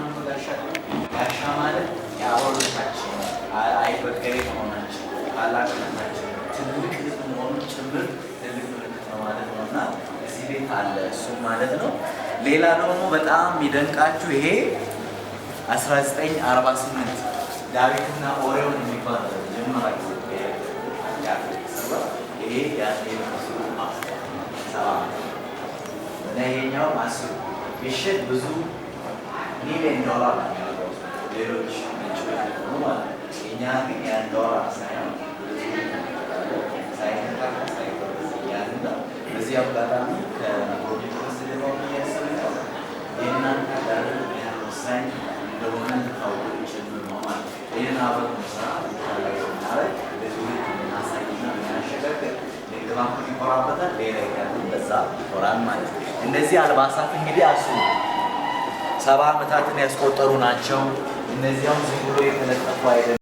ማን ነው ጋሻ? ጋሻ ማለት የአብሮነታችን አይበገሬ መሆናችን ታላቅነታችን ትልቅ ህዝብ መሆኑን ጭምር ትልቅ ምልክት ነው ማለት ነው እና እዚህ ቤት አለ እሱም ማለት ነው። ሌላ ደግሞ በጣም የሚደንቃችሁ ይሄ 1948 ዳዊትና ኦሪዮን የሚባል ጀመራ ይሄ ይሄኛው አስሩ ቢሸጥ ብዙ ሚሊዮን ዶላር ነው የሚያወጣው። ሌሎች ምንጮች ነው ማለት ነው። እኛ ግን ያን ዶላር ሳይሆን ሳይሆን በዚህ አጋጣሚ ከፕሮጀክት ስለሆነ ያሰብነው የእናንተ ጋር ወሳኝ እንደሆነ ታውቁ ጭምር ነው ማለት ነው። ይህን አብረን ስራ ታላቅ ለትውልድ የምናሳይና የምናሸጋግር ንግድ ባንኩ ይኮራበታል፣ ሌላ ይቀር በዛ ይኮራል ማለት ነው። እነዚህ አልባሳት እንግዲህ 70 ዓመታትን ያስቆጠሩ ናቸው። እነዚያም ዝም ብሎ የተለጠፉ አይደለም።